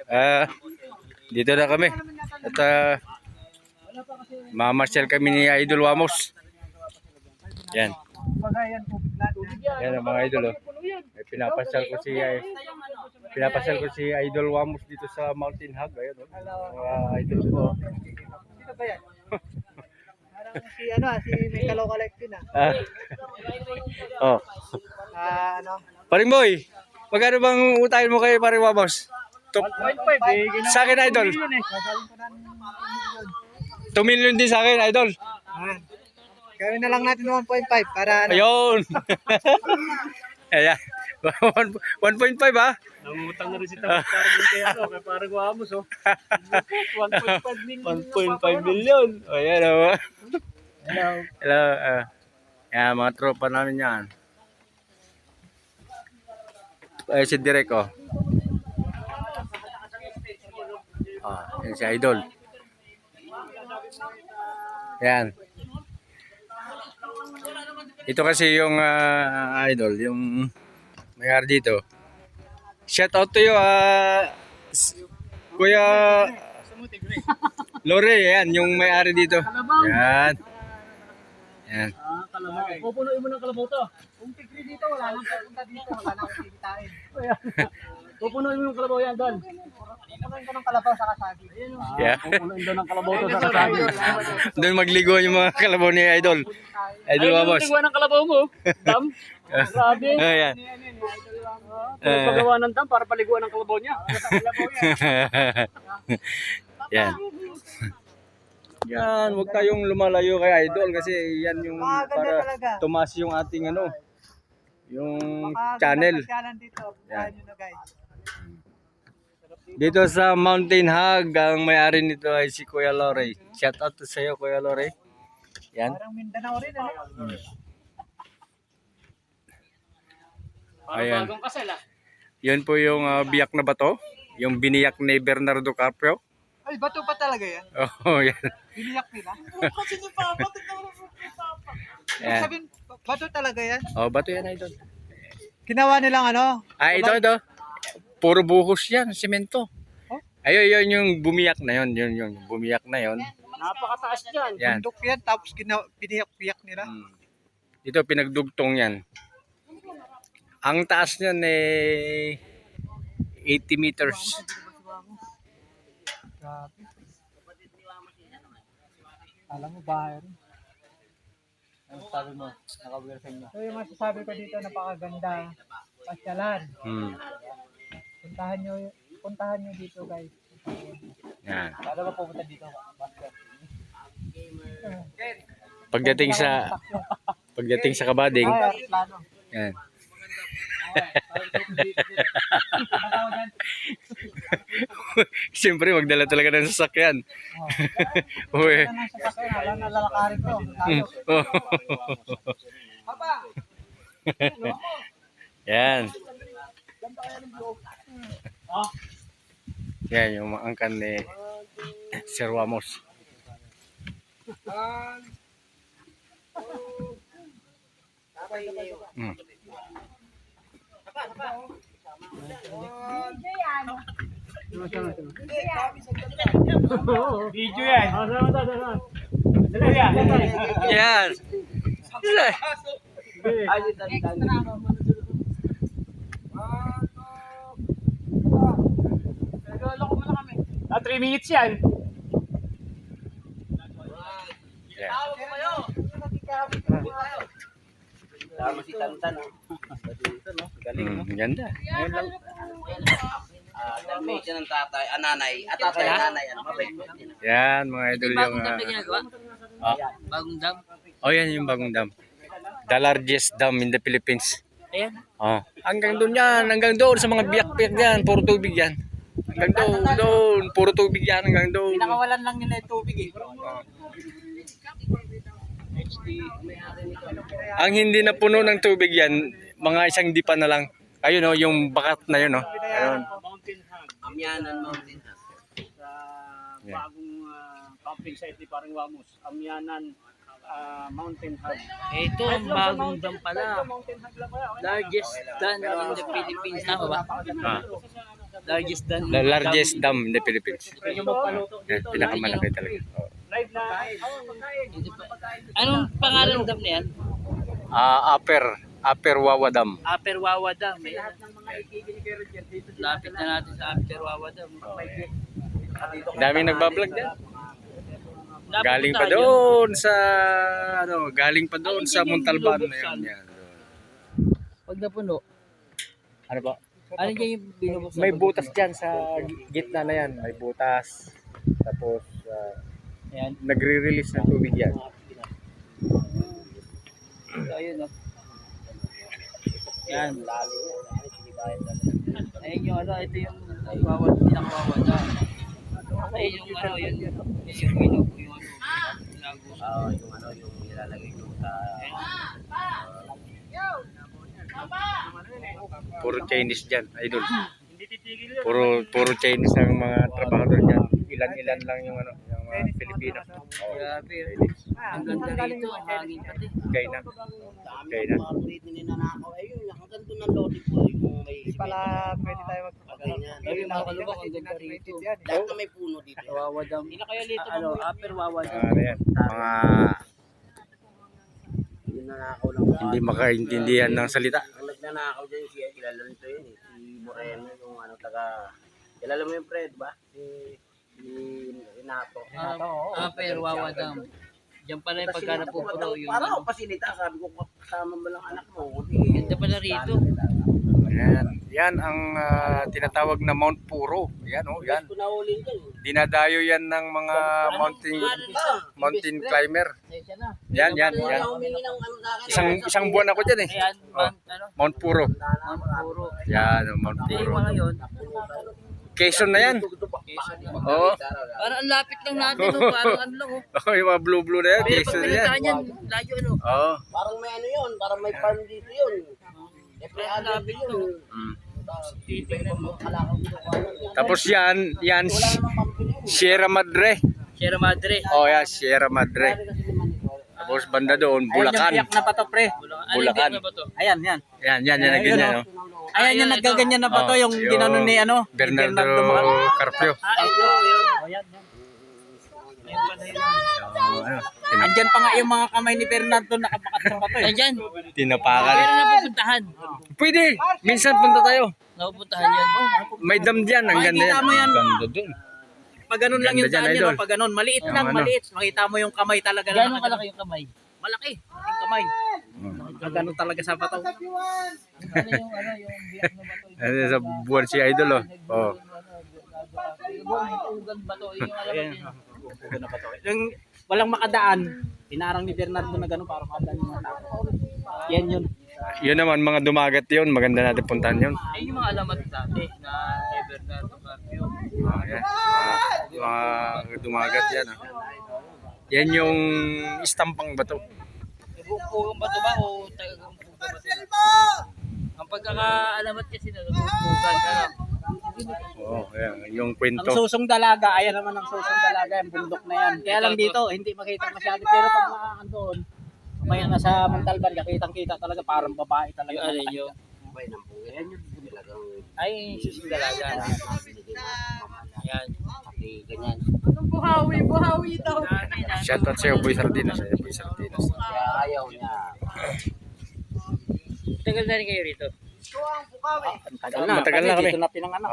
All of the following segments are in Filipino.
Ah, dito na kami. At mamasyal kami ni Idol Wamos. Yan. Yan ang mga idol. Oh. Pinapasyal ko si Idol Wamos dito sa Mountain Hog. Ayan, oh. Mga idol ko. Sino ba yan? Parang si may kalaw-collectin Oh. Paring boy, magkano bang utahin mo kay Paring Wamos? 2.5 Sa akin, idol. 2 million din sa akin, idol. Gawin na lang natin 1.5 para Ayun. Ayan. 1.5 ha? Nangutang na rin si Tapos para din kaya kay Paring Wamos 1.5 million. 1.5 million. Ayan o. Hello. Hello. Ayan, mga tropa namin yan. Ay, si Direk oh. Yan si Idol. Yan. Ito kasi yung Idol, yung may-ari dito. Shout out to you, Kuya Lore, yan, yung may-ari dito. Yan. Yan. Pupunuin mo ng kalabaw to. Kung tigri dito, wala nang pupunta dito. Wala nang kikitain. Pupunuin mo yung kalabaw yan, Don. Pupunuin ko ng kalabaw sa kasagi. Yeah. Pupunuin doon ng kalabaw to sa kasagi. Doon magligo yung mga kalabaw ni Idol. Idol Wamos. Ay, yung ng kalabaw mo. Dam. Grabe. Ayan. Pagawa ng dam para paliguan ng kalabaw niya. Yan. Yan, huwag tayong lumalayo kay Idol kasi yan yung para tumaas yung ating yung channel. Yan. Dito sa Mountain Hog, ang may-ari nito ay si Kuya Lore. Shout out to sa'yo, Kuya Lore. Yan. Parang Mindanao rin, Ayan. Yun po yung biyak na bato. Yung biniyak ni Bernardo Carpio. Ay, bato pa talaga yan? Oh, yan. Biniyak nila? Kasi ni Papa, Yan. sabihin, bato talaga yan? Oh, bato yan, Idol. Ginawa nilang Ito. Puro buhos yan, semento. Oh? Ayun, yun yung bumiyak na yun. Yung bumiyak na yun. Napakataas dyan. Yan. Bundok yan, tapos biniyak-biyak nila. Ito, pinagdugtong yan. Ang taas niyan 80 meters. Grabe. Alam mo, bahay rin. Ano sabi mo? Nakabulasing mo. So yung masasabi ko dito, napakaganda. Pasyalan. Puntahan nyo dito, guys. Yan. Para ba pumunta dito? Pagdating sa Kabading. Yan. Siyempre, magdala talaga ng sasakyan. Uy. Nalalakarin ko. Yan. Yan, yung maangkan ni Sir Wamos. Video yan. Yan. Naglaloko mo na kami. 3 minutes yan. Tama si Tantan. Dito, no? Galing, no? Ganda. Dami siya ng tatay, nanay. At tatay, nanay. Mabait mo. Yan, mga idol yung... Bagong dam. Oh, yan yung bagong dam. The largest dam in the Philippines. Ayan. Oh, hanggang doon yan, hanggang doon sa mga biyak-biyak yan, puro tubig yan. Hanggang doon, puro tubig yan, hanggang doon. Pinakawalan lang nila yung tubig Ang hindi na puno ng tubig yan, mga isang dipa na lang. Ayun oh, yung bakat na yun oh. Ayun. Amyanan Mountain Hub. Sa bagong camping site ni Paring Wamos. Amyanan Mountain Hub. Ito, ang bagong dam pala. Largest dam in the Philippines. Tama ba? Largest dam in the Philippines. Pwede magpaluto Yan, dito. pinakamalaki talaga. Oh. Live na. Pagkain. Anong pangalan ng dam na yan? Upper Wawa Dam. Upper Wawa Dam. Eh. Lahat ng mga ikigin ni Kuya Roger dito. Lapit na natin sa Upper Wawa Dam. Daming nagbablog dyan. Lapit Galing na pa tayo. doon sa galing pa doon sa Montalban. Yan, yan. Pag napuno, Ano ba? ano dyan yung binubuksan? May butas dyan sa gitna na yan. May butas. Tapos Ayan. nagre-release ng tubig yan. So, ayun o. Yan. Ayun yung ano, ito yung Wawa, pinakawawa dam. Ayun yung ano, yun yung ilog, yung ano, pinagos. Yung ano, yung nilalagay ko sa... Puro Chinese dyan, idol. Puro Chinese ang mga trabahador dyan. Ilan-ilan lang yung ano, yung mga Pilipino. Grabe. Ang ganda rito, ang hangin pati. Gay na. Dami Gay ng na. mga ulit ninanakaw. Ayun, hanggang doon ng lodi po. Yung may Pala pwede tayo ganyan. Sabi mga kalubak, ang ganda rito. Lahat na may puno dito. Wawa dam. Ilan kaya dito? Ano, Upper Wawa dam. Ano yan? Mga Ninanakaw lang. hindi makaintindihan ng salita. Ang nagnanakaw dyan siya, kilala nito yun eh. Si Moreno, yung ano taga... Kilala mo yung Fred ba? Si Inato. Upper Wawa dam. Diyan pala yung pagka napupuno yung Parang ano. ako pasinita, sabi ko kasama mo lang anak mo. Hindi. Ganda pala rito. Yan. Yan ang tinatawag na Mount Puro. Yan oh, yan. Kung nahuli dyan. Dinadayo yan ng mga mountain climber. Yan, yan, yan. Wala humingi ng ano sa akin. Isang buwan ako dyan eh. Ayan, Oh, ano, Mount Puro. puro. Yan, oh, Mount Yung Puro. mga yun, Quezon na yan. Oo. parang ang lapit lang natin, no? Parang ano lang, oh. Oh, yung mga blue na yan. Pero pag Quezon na yan. pinuntahan yan, layo, ano? Oo. Parang may ano yun, parang may farm dito yun. Eh, Parang lapit lang, oh. Mm. Titignan mo. Tapos yan Sierra Madre. Sierra Madre. Oh, yan, Sierra Madre. Tapos banda doon, Bulacan. na pa to, pre. Ano Bulacan. na ba to? Ayan, yan. Yan, yan, yan, ganyan, oh. Ayan yung naggaganyan na pa to, yung yung ginanon ni ano. Bernardo Carpio. Ito, yun. Ayan, yan. Ayun pala yun. Ano, Andyan pa nga yung mga kamay ni Bernardo nakabakat sa pato eh. Ayan. tinapakan. Pero napupuntahan. Pwede, minsan punta tayo. Napupuntahan yan. May dam dyan, ang ganda Makikita yan. mo yan. Ganda dun. Pag ganun lang yung Ganda dyan, daan idol. yun, pag ganun. Maliit Yung lang, ano. maliit. Makita mo yung kamay talaga. na Gano'ng nakaganon. kalaki yung kamay? Malaki, yung kamay. Ganun talaga sa pato. Ano yung, ano, yung biyak na bato? Ano sa buwan si Idol, oh. Oh. Ugan bato, yung alam mo yun. Yung walang makadaan, pinarang ni Bernardo na gano'n para makadaan yung mga tao. Yan yun. Yun naman, mga dumagat yun. Maganda natin puntahan yun. Ayun yung mga alamat dati na kay Bernardo Carpio. Oh, yan. Mga dumagat yan. Oh. Yan yung istampang bato. Bukugang bato ba o tagang bukugang bato? Ang pagkakaalamat kasi na bukugan ka lang. Oo, yan. Yung Ang kwento. susong dalaga, ayan naman ang susong dalaga, yung bundok na yan. Kaya lang dito, hindi makita masyado. Pero pag maakan doon, mamaya na sa Montalban, kitang-kita talaga, parang babae talaga. Yung ano yung Bay ng buhay. Yan yung talagang ay susong dalaga. Yan. pati ganyan. Buhawi daw. Shoutout sa'yo, Boy Sardinas. Boy Sardinas. Kaya ayaw niya. Tagal na rin kayo rito. Matagal na kami. Dito na pinanganak.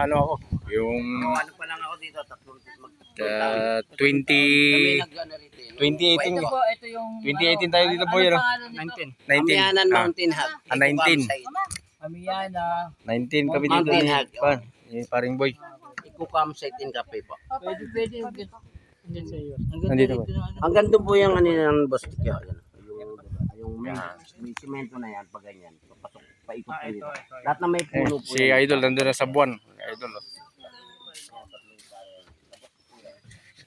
Ano ako? Yung Ano pa lang ako dito, 20... nag-ano rito eh. 2018 Ito ka. po, ito yung 2018 tayo dito, boy, ano? 19. 19. Amihanan Ah, Mountain Hub. 19. Amiyana. 19 kami dito. Mountain Hug. Pan, yung paring boy. Eco-campsite in Cafe po. Pwede yung hanggang sa iyo. Nandito ba? Hanggang doon po yung ano ng Bostik yun. Yung may simento na yan, pag ganyan. Papasok, paikot po dito. Lahat na may Eh, puno po si yan. Idol nandun na sa buwan. Idol. Oh.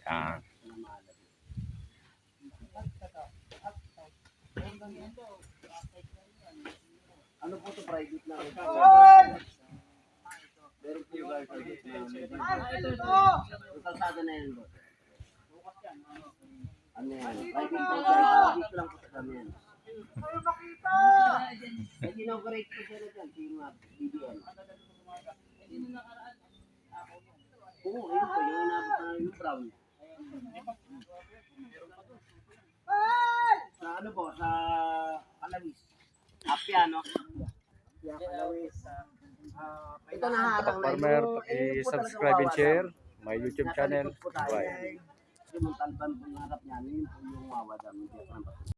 Yan. Ano po ito, private na rin. Meron po yung yung kalsada na yan, boss. Ano yan? Private po yan. Dito lang po sa kami yan. Nag-inaugurate po siya na dyan, si BBN. Oo, yun po, yung inabot na yung brown. Sa ano po, sa Kalawis. Apiano. Kalawis. Ito nahalang na Farmer, yung... i-subscribe and share my YouTube channel. Bye. Yung talban po yung harap niya, yun po yung wawa dami.